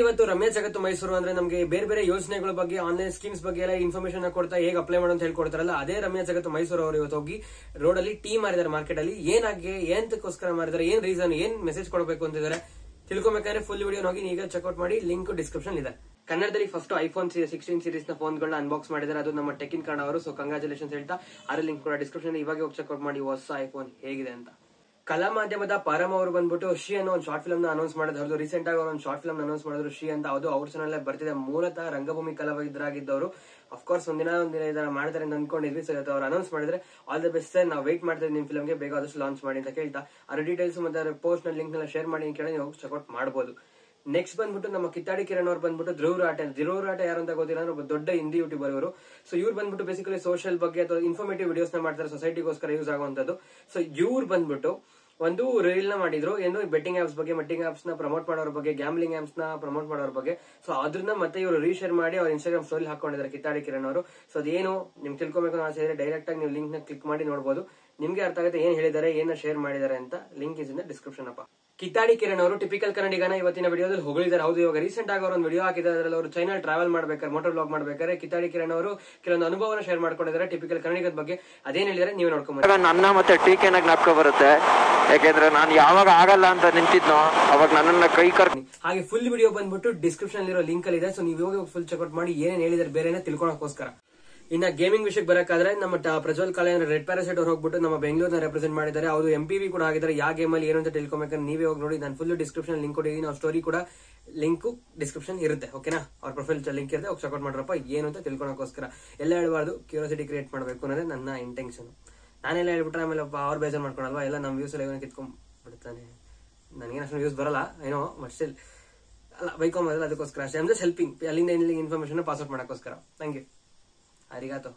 ಇವತ್ತು ರಮ್ಯಾ ಜಗತ್ತು ಮೈಸೂರು ಅಂದ್ರೆ ನಮಗೆ ಬೇರೆ ಬೇರೆ ಯೋಜನೆಗಳ ಬಗ್ಗೆ ಆನ್ಲೈನ್ ಸ್ಕೀಮ್ಸ್ ಬಗ್ಗೆ ಎಲ್ಲ ಇನ್ಫಾರ್ಮೇಶನ್ ಕೊಡ್ತಾ ಹೇಗೆ ಅಪ್ಲೈ ಮಾಡೋದು ಅಂತ ಹೇಳ್ಕೊಡ್ತಾರಲ್ಲ, ಅದೇ ರಮ್ಯಾ ಜಗತ್ತು ಮೈಸೂರು ಅವರು ಇವತ್ತು ಹೋಗಿ ರೋಡ್ ಅಲ್ಲಿ ಟೀ ಮಾರಿದಾರೆ. ಮಾರ್ಕೆಟ್ ಅಲ್ಲಿ ಏನಾಗಿ ಎಂತಕ್ಕೋಸ್ಕರ ಮಾರಿದಾರೆ, ಏನ್ ರೀಸನ್, ಏನ್ ಮೆಸೇಜ್ ಕೊಡಬೇಕು ಅಂತಿದ್ದಾರೆ ತಿಳ್ಕೊಬೇಕಾದ್ರೆ ಫುಲ್ ವಿಡಿಯೋ ಹೋಗಿ ಈಗ ಚೆಕ್ಔಟ್ ಮಾಡಿ. ಲಿಂಕ್ ಡಿಸ್ಕ್ರಿಪ್ಷನ್ ಇದೆ. ಕನ್ನಡದಲ್ಲಿ ಫಸ್ಟ್ ಐಫೋನ್ 16 ಸೀರೀಸ್ ನ ಫೋನ್ ಗಳನ್ನ ಅನ್ಬಾಕ್ಸ್ ಮಾಡಿದ್ದಾರೆ. ಅದು ನಮ್ಮ ಟೆಕ್ ಇನ್ ಕನ್ನಡ ಅವರು. ಸೊ ಕಂಗ್ರಾಚುಲೇಷನ್ಸ್ ಹೇಳ್ತಾ ಅದರ ಲಿಂಕ್ ಕೂಡ ಡಿಸ್ಕ್ರಿಪ್ಷನ್ ಇವಾಗ ಹೋಗಿ ಚೆಕ್ಔಟ್ ಮಾಡಿ ಹೊಸ ಐಫೋನ್ ಹೇಗಿದೆ ಅಂತ. ಕಲಾ ಮಾಧ್ಯಮದ ಪರಮ ಅವರು ಬಂದ್ಬಿಟ್ಟು ಶ್ರೀ ಅನ್ನೋ ಒಂದು ಶಾರ್ಟ್ ಫಿಲ್ಮ್ ನ ಅನೌನ್ಸ್ ಮಾಡಿದ್ರು. ರೀಸೆಂಟ್ ಆಗಿ ಒಂದು ಶಾರ್ಟ್ ಫಿಲ್ಮ್ ಅನೌನ್ಸ್ ಮಾಡಿದ್ರು ಶ್ರೀ ಅಂತ. ಅದು ಅವ್ರ ಚಾನಲ್ ಬರ್ತಿದೆ. ಮೂಲತಃ ರಂಗಭೂಮಿ ಕಲಾವಿದರಾಗಿದ್ದವರು. ಅಫ್ಕೋರ್ಸ್ ಒಂದಿನ ಇದರ ಮಾಡ್ತಾರೆ ಅಂತ ಅನ್ಕೊಂಡಿದ್ವಿ. ಸೊ ಇವತ್ತು ಅವ್ರು ಅನೌನ್ಸ್ ಮಾಡಿದ್ರೆ ಆಲ್ ದ ಬೆಸ್ಟ್ ಸರ್, ನಾವು ವೇಟ್ ಮಾಡ್ತಾ ಇದ್ದೀವಿ ನಿಮ್ ಫಿಲ್ಮ್ಗೆ, ಬೇಗ ಆದಷ್ಟು ಲಾಂಚ್ ಮಾಡಿ ಅಂತ ಕೇಳ್ತಾ ಅದರ ಡೀಟೇಲ್ಸ್ ಮತ್ತೆ ಪೋಸ್ಟ್ ನ ಲಿಂಕ್ ನ ಶೇರ್ ಮಾಡಿ ಕೇಳಿ ನೀವು ಚೆಕ್ಔಟ್ ಮಾಡಬಹುದು. ನೆಕ್ಸ್ಟ್ ಬಂದ್ಬಿಟ್ಟು ನಮ್ಮ ಕಿತ್ತಾಡಿ ಕಿರಣ್ ಅವ್ರು ಬಂದ್ಬಿಟ್ಟು ಧ್ರುವ ರಾಟೆ ಯಾರು ಅಂತ ಗೊತ್ತಿಲ್ಲ ಅಂದ್ರೆ ಒಬ್ಬ ದೊಡ್ಡ ಹಿಂದಿ ಯೂಟ್ಯೂಬರ್ ಅವರು. ಸೊ ಇವ್ರು ಬಂದ್ಬಿಟ್ಟು ಬೇಸಿಕಲಿ ಸೋಷಿಯಲ್ ಬಗ್ಗೆ ಅಥವಾ ಇನ್ಫಾರ್ಮೇಟಿವ್ ವಿಡಿಯೋಸ್ ನ ಮಾಡ್ತಾರೆ, ಸೊಸೈಟಿಗೋಸ್ಕರ ಯೂಸ್ ಆಗುವಂತದ್ದು. ಸೊ ಇವ್ರು ಬಂದ್ಬಿಟ್ಟು ಒಂದು ರೀಲ್ ನ ಮಾಡಿದ್ರು, ಏನು ಬೆಟ್ಟಿಂಗ್ ಆಪ್ಸ್ ಬಗ್ಗೆ, ಬೆಟ್ಟಿಂಗ್ ಆಪ್ಸ್ ನ ಪ್ರಮೋಟ್ ಮಾಡೋರ ಬಗ್ಗೆ, ಗ್ಯಾಮ್ಲಿಂಗ್ ಆಪ್ಸ್ ನ ಪ್ರಮೋಟ್ ಮಾಡೋರ ಬಗ್ಗೆ. ಸೊ ಅದನ್ನ ಮತ್ತೆ ಇವರು ರೀಶೇರ್ ಮಾಡಿ ಅವ್ರ ಇನ್ಸ್ಟಾಗ್ರಾಮ್ ಸ್ಟೋರಿ ಹಾಕೊಂಡಿದ್ದಾರೆ ಕಿತ್ತಾಡಿ ಕಿರಣ್ ಅವರು. ಸೊ ಅದೇನು ನಿಮ್ಗೆ ತಿಳ್ಕೊಬೇಕು ಆಸೆ ಇದ್ರೆ ಡೈರೆಕ್ಟ್ ಆಗಿ ನೀವು ಲಿಂಕ್ ನ ಕ್ಲಿಕ್ ಮಾಡಿ ನೋಡಬಹುದು. ನಿಮ್ಗೆ ಅರ್ಥ ಆಗುತ್ತೆ ಏನ್ ಹೇಳಿದ್ದಾರೆ, ಏನ ಶೇರ್ ಮಾಡಿದ್ದಾರೆ ಅಂತ. Link is in the description ಅಪ್ಪ. ಕಿತ್ತಾಡಿ ಕಿರಣ್ ಅವರು ಟಿಪಿಕಲ್ ಕನ್ನಡಿಗನ ಇವತ್ತಿನ ವಿಡಿಯೋದಲ್ಲಿ ಹೊಗಳಿದ್ದಾರೆ. ಹೌದು, ಇವಾಗ ರೀಸೆಂಟ್ ಆಗಿ ಅವರು ಒಂದು ವಿಡಿಯೋ ಹಾಕಿದ್ದಾರೆ. ಅದರಲ್ಲಿ ಅವರು ಚೈನಾ ಟ್ರಾವೆಲ್ ಮಾಡ್ಬೇಕಾದ್ರೆ, ಮೋಟರ್ ಬ್ಲಾಗ್ ಮಾಡ್ಬೇಕಾದ್ರೆ ಕಿತ್ತಾಡಿ ಕಿರಣ್ ಅವರು ಕೆಲವೊಂದು ಅನುಭವನ ಶೇರ್ ಮಾಡ್ಕೊಂಡಿದ್ದಾರೆ ಟಿಪಿಕಲ್ ಕನ್ನಡಿಗದ ಬಗ್ಗೆ. ಅದೇನ್ ಹೇಳಿದ್ದಾರೆ ನೀವು ನೋಡ್ಕೊಂಡ್ಬನ್ನಿ. ನನ್ನ ಮತ್ತೆ ಟೀಕೆನ ಜ್ಞಾಪಕ ಬರುತ್ತೆ, ಯಾಕೆಂದ್ರೆ ನಾನು ಯಾವಾಗ ಆಗಲ್ಲ ಅಂತ ನಿಂತಿದ್ನೋ ಅವಾಗ ನನ್ನನ್ನ ಕೈ ಹಾಗೆ ಫುಲ್ ವಿಡಿಯೋ ಬಂದ್ಬಿಟ್ಟು ಡಿಸ್ಕ್ರಿಪ್ಷನ್ ಇರೋ ಲಿಂಕ್ ಅಲ್ಲಿ ಇದೆ. ಸೊ ನೀವು ಹೋಗಿ ಫುಲ್ ಚೆಕ್ಔಟ್ ಮಾಡಿ ಏನೇನ್ ಹೇಳಿದಾರೆ ಬೇರೆನೆ ತಿಳ್ಕೊಳಕೋಸ್ಕರ. ಇನ್ನ ಗೇಮಿಂಗ್ ವಿಷಯಕ್ಕೆ ಬರಕಾದ್ರೆ ನಮ್ಮ ಪ್ರಜ್ವಲ್ ಕಾಲೆ ರೆಡ್ ಪ್ಯಾರಾಸೈಟ್ ಅವ್ರು ಹೋಗ್ಬಿಟ್ಟು ನಮ್ಮ ಬೆಂಗಳೂರಿನ ರೆಪ್ರೆಸೆಂಟ್ ಮಾಡಿದ್ದಾರೆ. ಅವರು MPV ಕೂಡ ಆಗಿದ್ದಾರೆ. ಯಾವ ಗೇಮ್ ಅಲ್ಲಿ ಏನು ಅಂತ ತಿಳ್ಕೊಬೇಕಂದ್ರೆ ನೀವೇ ಹೋಗಿ ನೋಡಿ. ನಾನು ಫುಲ್ ಡಿಸ್ಕ್ರಿಪ್ಷನ್ ಲಿಂಕ್ ಕೊಟ್ಟಿದ್ದೀನಿ. ಅವ್ರ ಸ್ಟೋರಿ ಕೂಡ ಲಿಂಕ್ ಡಿಸ್ಕ್ರಿಪ್ಷನ್ ಇರುತ್ತೆ. ಓಕೆನಾ, ಅವ್ರ ಪ್ರೊಫೈಲ್ ಲಿಂಕ್ ಇರುತ್ತೆ, ಹೋಗಿ ಚೆಕ್ಔಟ್ ಮಾಡ್ರಪ್ಪ. ಏನು ಅಂತ ತಿಳ್ಕೊಳಕೋಸ್ಕರ ಎಲ್ಲ ಹೇಳ್ಬಾರ್ದು, ಕ್ಯೂರಿಯಾಸಿಟಿ ಕ್ರಿಯೇಟ್ ಮಾಡಬೇಕು ಅನ್ನೋದೇ ನನ್ನ ಇಂಟೆನ್ಷನ್. ನಾನೆಲ್ಲ ಹೇಳ್ಬಿಟ್ರೆ ಆಮೇಲೆ ಅವ್ರ ಬೇಜಾರ್ ಮಾಡ್ಕೊಳಲ್ವಾ, ಎಲ್ಲ ನಮ್ಮ ವ್ಯೂಸ್ ಎಲ್ಲ ಕಿತ್ಕೊಂಡ್ಬಿಡ್ತಾನೆ. ನನಗೇನು ಅಷ್ಟು ವ್ಯೂಸ್ ಬರಲ್ಲ ಏನೋ, ಬಟ್ ಸ್ಟಿಲ್ ಅಲ್ಲ ಬೈಕೊಂಬಲ್ಲ, ಅದಕ್ಕೋಸ್ಕರ ಅಷ್ಟೇ. ಐ ಆಮ್ ಜಸ್ಟ್ ಹೆಲ್ಪಿಂಗ್, ಅಲ್ಲಿಂದ ಇನ್ಫಾರ್ಮೇಶನ್ ಪಾಸ್ ಔಟ್ ಮಾಡೋಕ್ಕೋಸ್ಕರ. Thank you, ಅರಿಗಾತೋ.